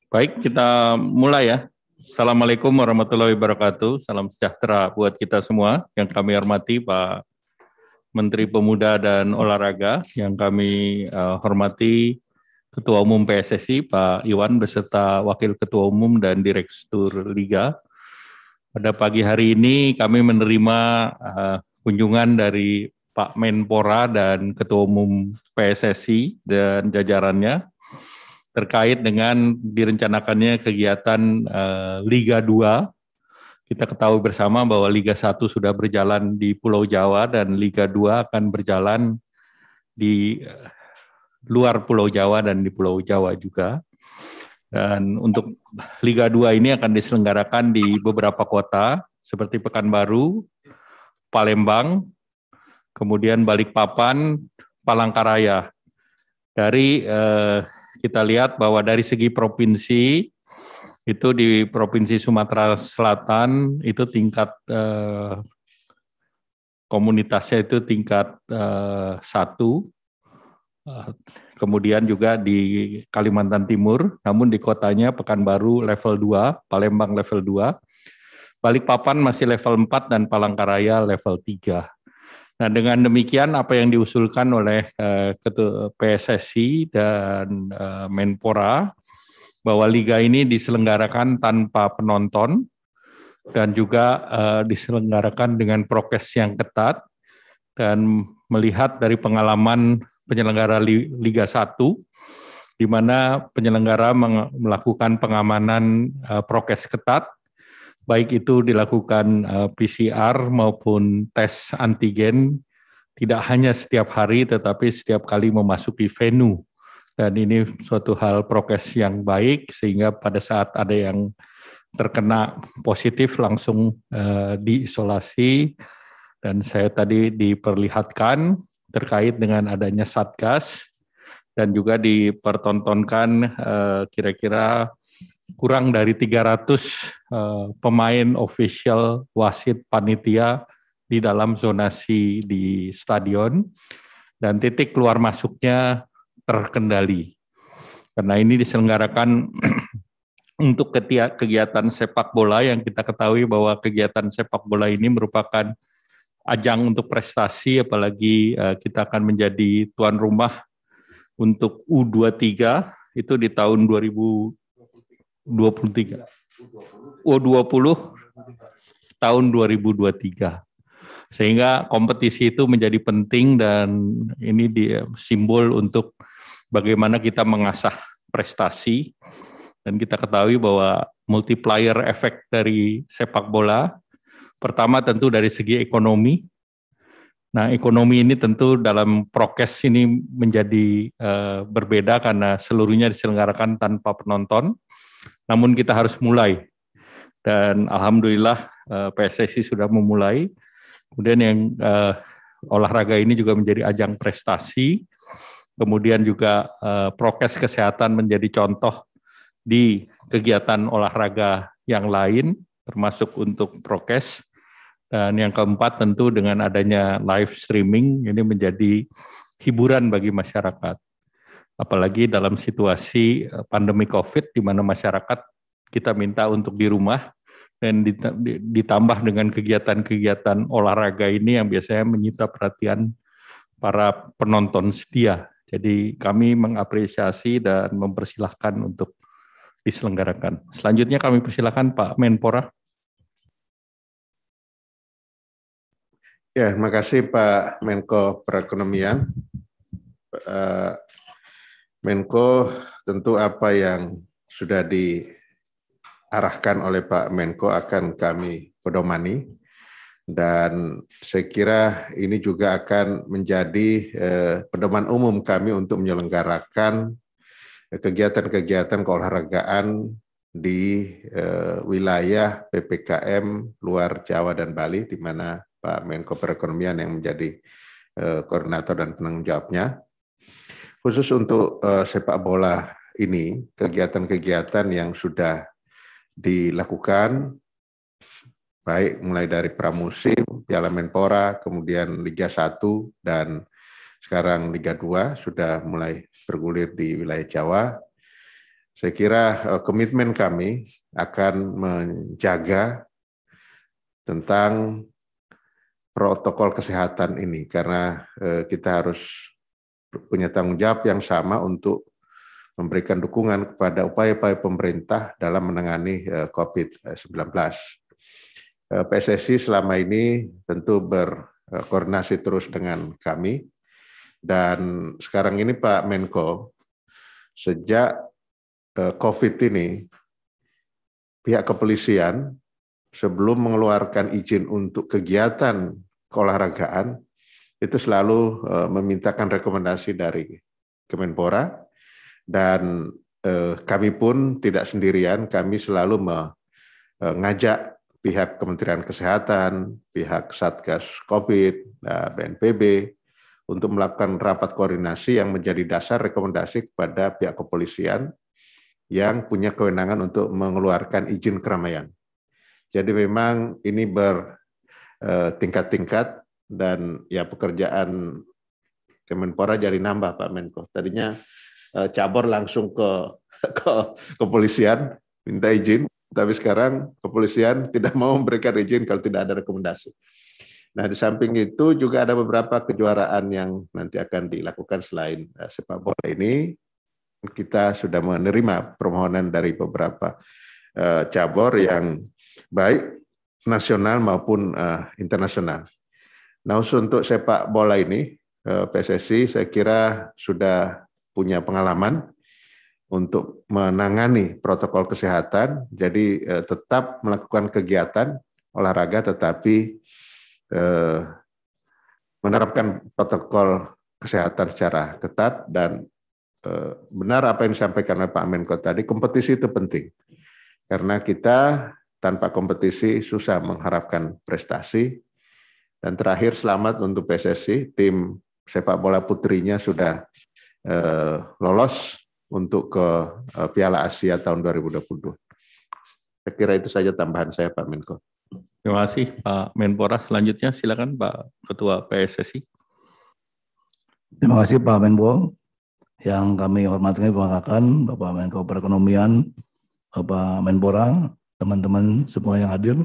Baik, kita mulai ya. Assalamualaikum warahmatullahi wabarakatuh. Salam sejahtera buat kita semua. Yang kami hormati Pak Menteri Pemuda dan Olahraga, yang kami hormati Ketua Umum PSSI Pak Iwan beserta Wakil Ketua Umum dan Direktur Liga. Pada pagi hari ini kami menerima kunjungan dari Pak Menpora dan Ketua Umum PSSI dan jajarannya terkait dengan direncanakannya kegiatan Liga 2. Kita ketahui bersama bahwa Liga 1 sudah berjalan di Pulau Jawa dan Liga 2 akan berjalan di luar Pulau Jawa dan di Pulau Jawa juga. Dan untuk Liga 2 ini akan diselenggarakan di beberapa kota seperti Pekanbaru, Palembang, kemudian Balikpapan, Palangkaraya. Dari kita lihat bahwa dari segi provinsi, itu di Provinsi Sumatera Selatan itu tingkat komunitasnya itu tingkat 1, kemudian juga di Kalimantan Timur, namun di kotanya Pekanbaru level 2, Palembang level 2, Balikpapan masih level 4, dan Palangkaraya level 3. Nah, dengan demikian apa yang diusulkan oleh Ketua PSSI dan Menpora bahwa liga ini diselenggarakan tanpa penonton dan juga diselenggarakan dengan prokes yang ketat, dan melihat dari pengalaman penyelenggara Liga 1 di mana penyelenggara melakukan pengamanan prokes ketat, baik itu dilakukan PCR maupun tes antigen, tidak hanya setiap hari tetapi setiap kali memasuki venue. Dan ini suatu hal prokes yang baik sehingga pada saat ada yang terkena positif langsung diisolasi. Dan saya tadi diperlihatkan terkait dengan adanya Satgas dan juga dipertontonkan kira-kira kurang dari 300 pemain official wasit panitia di dalam zonasi di stadion, dan titik keluar masuknya terkendali. Karena ini diselenggarakan untuk kegiatan sepak bola yang kita ketahui bahwa kegiatan sepak bola ini merupakan ajang untuk prestasi, apalagi kita akan menjadi tuan rumah untuk U23 itu di tahun 2023. 20 tahun 2023. Sehingga kompetisi itu menjadi penting, dan ini simbol untuk bagaimana kita mengasah prestasi. Dan kita ketahui bahwa multiplier efek dari sepak bola, pertama tentu dari segi ekonomi. Nah, ekonomi ini tentu dalam prokes ini menjadi berbeda karena seluruhnya diselenggarakan tanpa penonton. Namun kita harus mulai, dan alhamdulillah PSSI sudah memulai. Kemudian yang olahraga ini juga menjadi ajang prestasi. Kemudian juga prokes kesehatan menjadi contoh di kegiatan olahraga yang lain, termasuk untuk prokes. Dan yang keempat tentu dengan adanya live streaming ini menjadi hiburan bagi masyarakat. Apalagi dalam situasi pandemi COVID di mana masyarakat kita minta untuk di rumah, dan ditambah dengan kegiatan-kegiatan olahraga ini yang biasanya menyita perhatian para penonton setia. Jadi kami mengapresiasi dan mempersilahkan untuk diselenggarakan. Selanjutnya kami persilahkan Pak Menpora. Ya, terima kasih Pak Menko Perekonomian. Menko, tentu apa yang sudah diarahkan oleh Pak Menko akan kami pedomani, dan saya kira ini juga akan menjadi pedoman umum kami untuk menyelenggarakan kegiatan-kegiatan keolahragaan di wilayah PPKM luar Jawa dan Bali, di mana Pak Menko Perekonomian yang menjadi koordinator dan penanggung jawabnya. Khusus untuk sepak bola ini, kegiatan-kegiatan yang sudah dilakukan, baik mulai dari pramusim, Piala Menpora, kemudian Liga 1, dan sekarang Liga 2 sudah mulai bergulir di wilayah Jawa. saya kira komitmen kami akan menjaga tentang protokol kesehatan ini, karena kita harus punya tanggung jawab yang sama untuk memberikan dukungan kepada upaya-upaya pemerintah dalam menangani COVID-19. PSSI selama ini tentu berkoordinasi terus dengan kami, dan sekarang ini Pak Menko, sejak COVID ini, pihak kepolisian sebelum mengeluarkan izin untuk kegiatan keolahragaan, itu selalu memintakan rekomendasi dari Kemenpora, dan kami pun tidak sendirian, kami selalu mengajak pihak Kementerian Kesehatan, pihak Satgas COVID, BNPB, untuk melakukan rapat koordinasi yang menjadi dasar rekomendasi kepada pihak kepolisian yang punya kewenangan untuk mengeluarkan izin keramaian. Jadi memang ini bertingkat-tingkat, dan ya pekerjaan Kemenpora jadi nambah Pak Menko. Tadinya cabur langsung ke kepolisian minta izin, tapi sekarang kepolisian tidak mau memberikan izin kalau tidak ada rekomendasi. Nah, di samping itu juga ada beberapa kejuaraan yang nanti akan dilakukan selain sepak bola ini. Kita sudah menerima permohonan dari beberapa cabur yang baik nasional maupun internasional. Nah, untuk sepak bola ini, PSSI saya kira sudah punya pengalaman untuk menangani protokol kesehatan, jadi tetap melakukan kegiatan olahraga tetapi menerapkan protokol kesehatan secara ketat, dan benar apa yang disampaikan oleh Pak Menko tadi, kompetisi itu penting. Karena kita tanpa kompetisi susah mengharapkan prestasi. Dan terakhir, selamat untuk PSSI, tim sepak bola putrinya sudah lolos untuk ke Piala Asia tahun 2022. Saya kira itu saja tambahan saya, Pak Menko. Terima kasih Pak Menpora. Selanjutnya silakan Pak Ketua PSSI. Terima kasih Pak Menko. Yang kami hormati perkenalkan Bapak Menko Perekonomian, Bapak Menpora, teman-teman semua yang hadir.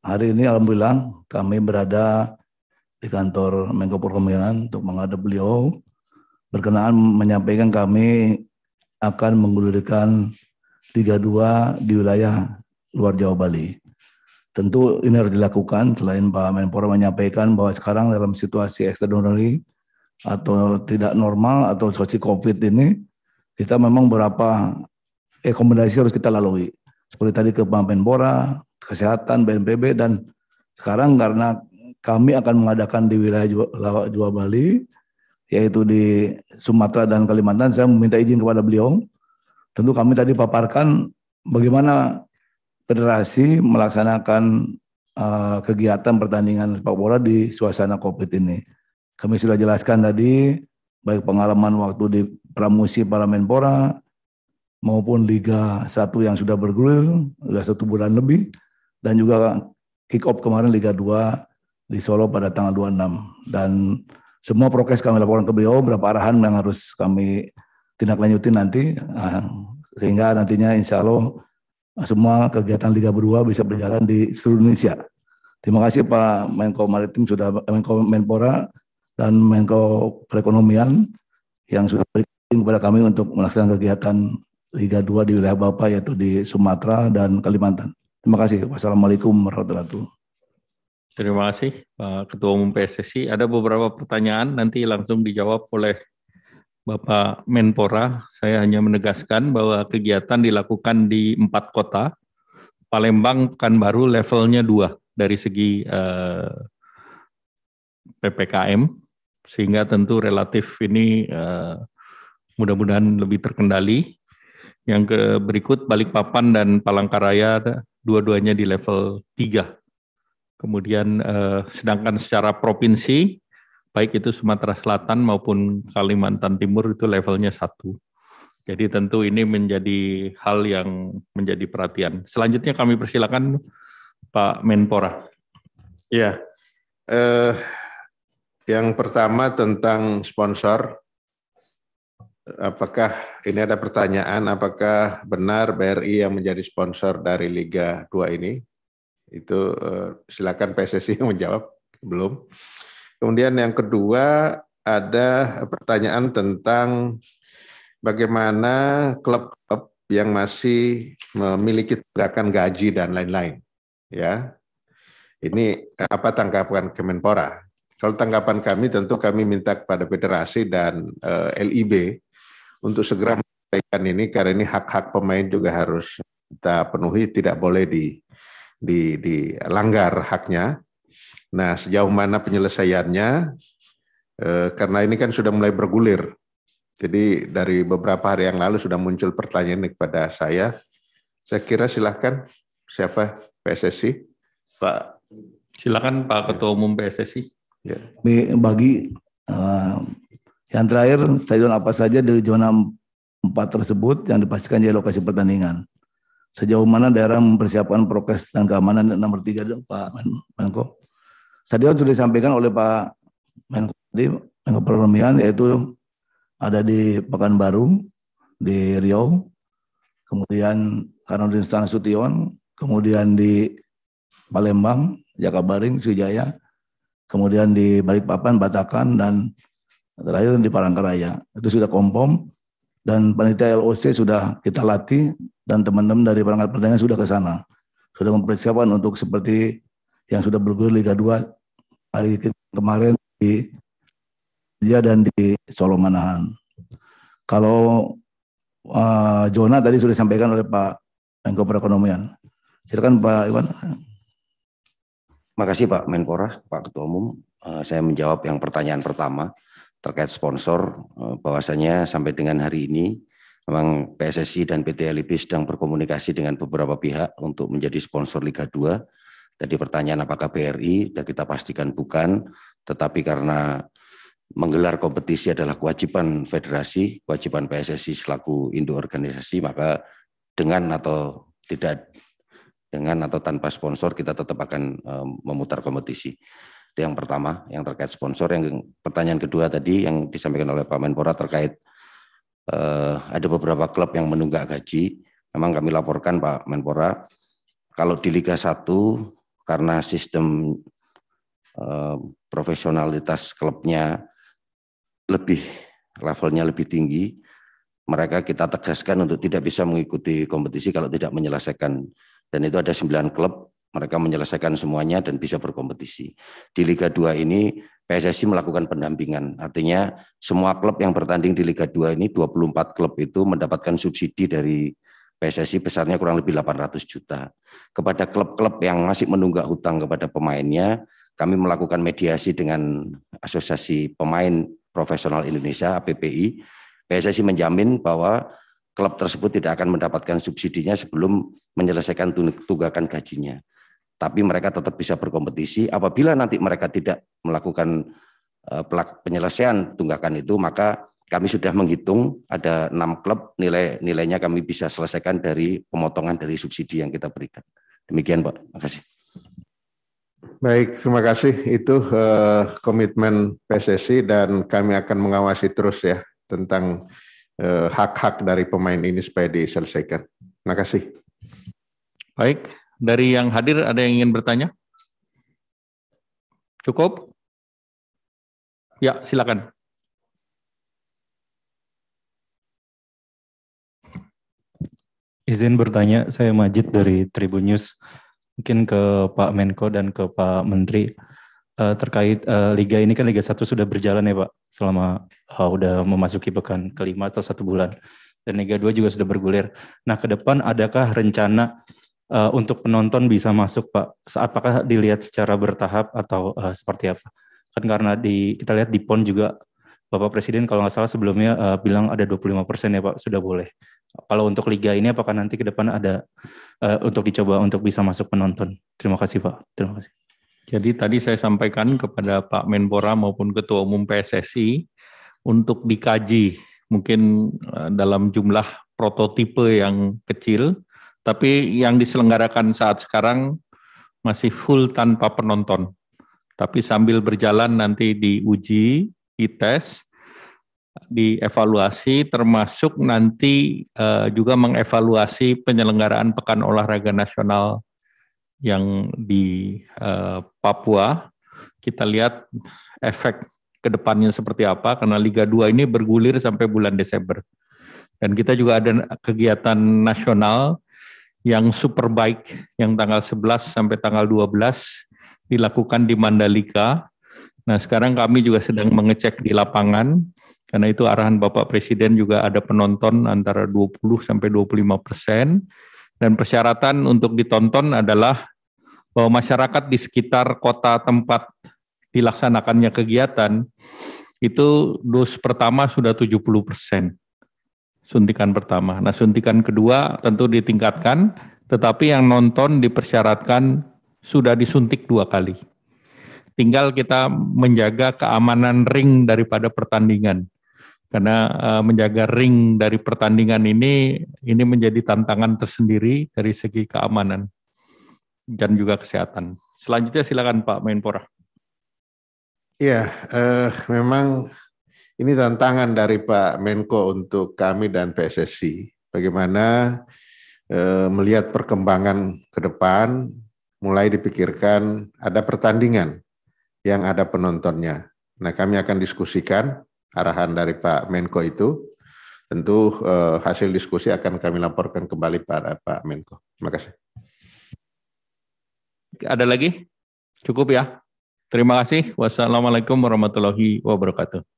Hari ini alhamdulillah kami berada di kantor Menko Perekonomian untuk menghadap beliau berkenaan menyampaikan kami akan menggulirkan Liga 2 di wilayah luar Jawa Bali. Tentu ini harus dilakukan selain Pak Menpora menyampaikan bahwa sekarang dalam situasi extraordinary atau tidak normal atau situasi COVID ini, kita memang beberapa rekomendasi harus kita lalui. Seperti tadi ke Pak Menpora, Kesehatan, BNPB, dan sekarang karena kami akan mengadakan di wilayah Jawa Bali, yaitu di Sumatera dan Kalimantan, saya meminta izin kepada beliau. Tentu kami tadi paparkan bagaimana federasi melaksanakan kegiatan pertandingan sepak bola di suasana COVID ini. Kami sudah jelaskan tadi, baik pengalaman waktu di pramusim para Menpora, maupun Liga 1 yang sudah bergulir, sudah 1 bulan lebih, dan juga kick off kemarin Liga 2 di Solo pada tanggal 26. Dan semua prokes kami laporkan ke beliau, berapa arahan yang harus kami tindak lanjutin nanti, sehingga nantinya insya Allah semua kegiatan Liga 2 bisa berjalan di seluruh Indonesia. Terima kasih Pak Menko Maritim, sudah Menko Menpora dan Menko Perekonomian yang sudah berikan kepada kami untuk melaksanakan kegiatan Liga 2 di wilayah Bapak, yaitu di Sumatera dan Kalimantan. Terima kasih. Wassalamualaikum warahmatullahi wabarakatuh. Terima kasih Pak Ketua Umum PSSI. Ada beberapa pertanyaan nanti langsung dijawab oleh Bapak Menpora. Saya hanya menegaskan bahwa kegiatan dilakukan di 4 kota. Palembang, Pekanbaru levelnya 2 dari segi PPKM, sehingga tentu relatif ini mudah-mudahan lebih terkendali. Yang berikut Balikpapan dan Palangkaraya dua-duanya di level 3. Kemudian sedangkan secara provinsi, baik itu Sumatera Selatan maupun Kalimantan Timur itu levelnya 1. Jadi tentu ini menjadi hal yang menjadi perhatian. Selanjutnya kami persilakan Pak Menpora. Ya, yang pertama tentang sponsor. apakah ini ada pertanyaan, apakah benar BRI yang menjadi sponsor dari Liga 2 ini? Itu silakan PSSI yang menjawab. Belum. Kemudian yang kedua ada pertanyaan tentang bagaimana klub-klub yang masih memiliki tunggakan gaji dan lain-lain. Ya, ini apa tanggapan Kemenpora? Kalau tanggapan kami, tentu kami minta kepada federasi dan LIB untuk segera menyelesaikan ini, karena ini hak-hak pemain juga harus kita penuhi, tidak boleh dilanggar haknya. Nah, sejauh mana penyelesaiannya? Karena ini kan sudah mulai bergulir. Jadi dari beberapa hari yang lalu sudah muncul pertanyaan kepada saya. Saya kira silahkan, siapa PSSI? Pak. Silakan Pak Ketua Umum PSSI. Ya. Bagi yang terakhir, stadion apa saja di zona 4 tersebut yang dipastikan jadi lokasi pertandingan? Sejauh mana daerah mempersiapkan prokes dan keamanan? Nomor 3, Pak Menko. Stadion sudah disampaikan oleh Pak Menko Perekonomian, yaitu ada di Pekanbaru, di Riau, kemudian Karanudin Nasution, kemudian di Palembang, Jakabaring, Sriwijaya, kemudian di Balikpapan, Batakan, dan terakhir di Palangkaraya. Itu sudah konfirm, dan panitia LOC sudah kita latih, dan teman-teman dari perangkat pertandingan sudah ke sana. Sudah mempersiapkan untuk seperti yang sudah bergulir Liga 2 hari kemarin di dia dan di Solo Manahan. Kalau zona tadi sudah disampaikan oleh Pak Menko Perekonomian. Silakan Pak Iwan. Makasih Pak Menpora, Pak Ketua Umum. Saya menjawab yang pertanyaan pertama terkait sponsor. Bahwasanya sampai dengan hari ini memang PSSI dan PT LIB sedang berkomunikasi dengan beberapa pihak untuk menjadi sponsor Liga 2. Tadi pertanyaan apakah BRI, dan kita pastikan bukan, tetapi karena menggelar kompetisi adalah kewajiban federasi, kewajiban PSSI selaku induk organisasi, maka dengan atau tanpa sponsor kita tetap akan memutar kompetisi. Itu yang pertama, yang terkait sponsor. Yang pertanyaan kedua tadi yang disampaikan oleh Pak Menpora terkait ada beberapa klub yang menunggak gaji. Memang kami laporkan Pak Menpora, kalau di Liga 1 karena sistem profesionalitas klubnya levelnya lebih tinggi, mereka kita tegaskan untuk tidak bisa mengikuti kompetisi kalau tidak menyelesaikan, dan itu ada 9 klub, mereka menyelesaikan semuanya dan bisa berkompetisi. Di Liga 2 ini PSSI melakukan pendampingan, artinya semua klub yang bertanding di Liga 2 ini 24 klub itu mendapatkan subsidi dari PSSI besarnya kurang lebih 800 juta. Kepada klub-klub yang masih menunggak hutang kepada pemainnya, kami melakukan mediasi dengan Asosiasi Pemain Profesional Indonesia (APPI). PSSI menjamin bahwa klub tersebut tidak akan mendapatkan subsidinya sebelum menyelesaikan tunggakan gajinya. Tapi mereka tetap bisa berkompetisi. Apabila nanti mereka tidak melakukan penyelesaian tunggakan itu, maka kami sudah menghitung ada 6 klub, nilainya kami bisa selesaikan dari pemotongan dari subsidi yang kita berikan. Demikian Pak, terima kasih. Baik, terima kasih. Itu komitmen PSSI dan kami akan mengawasi terus ya tentang hak-hak dari pemain ini supaya diselesaikan. Terima kasih. Baik, dari yang hadir ada yang ingin bertanya? Cukup? Ya, silakan. Izin bertanya, saya Majid dari Tribun News. Mungkin ke Pak Menko dan ke Pak Menteri. Terkait Liga ini kan Liga 1 sudah berjalan ya Pak, selama udah memasuki pekan kelima atau 1 bulan. Dan Liga 2 juga sudah bergulir. Nah, ke depan adakah rencana untuk penonton bisa masuk Pak? Apakah dilihat secara bertahap atau seperti apa? Kan karena kita lihat di PON juga Bapak Presiden kalau nggak salah sebelumnya bilang ada 25% ya Pak, sudah boleh. Kalau untuk Liga ini apakah nanti ke depan ada untuk dicoba untuk bisa masuk penonton? Terima kasih Pak. Terima kasih. Jadi tadi saya sampaikan kepada Pak Menpora maupun Ketua Umum PSSI untuk dikaji mungkin dalam jumlah prototipe yang kecil, tapi yang diselenggarakan saat sekarang masih full tanpa penonton. Tapi sambil berjalan nanti diuji, dites, dievaluasi, termasuk nanti juga mengevaluasi penyelenggaraan Pekan Olahraga Nasional yang di Papua. Kita lihat efek ke depannya seperti apa, karena Liga 2 ini bergulir sampai bulan Desember. Dan kita juga ada kegiatan nasional yang Superbike yang tanggal 11 sampai tanggal 12 dilakukan di Mandalika. Nah, sekarang kami juga sedang mengecek di lapangan, karena itu arahan Bapak Presiden juga ada penonton antara 20 sampai 25%. Dan persyaratan untuk ditonton adalah bahwa masyarakat di sekitar kota tempat dilaksanakannya kegiatan, itu dos pertama sudah 70%. Suntikan pertama. Nah, suntikan kedua tentu ditingkatkan, tetapi yang nonton dipersyaratkan sudah disuntik 2 kali. Tinggal kita menjaga keamanan ring daripada pertandingan. Karena menjaga ring dari pertandingan ini menjadi tantangan tersendiri dari segi keamanan dan juga kesehatan. Selanjutnya silakan Pak Menpora. Ya, memang ini tantangan dari Pak Menko untuk kami dan PSSI. Bagaimana melihat perkembangan ke depan, mulai dipikirkan ada pertandingan yang ada penontonnya. Nah, kami akan diskusikan arahan dari Pak Menko itu. Tentu hasil diskusi akan kami laporkan kembali pada Pak Menko. Terima kasih. Ada lagi? Cukup ya? Terima kasih. Wassalamualaikum warahmatullahi wabarakatuh.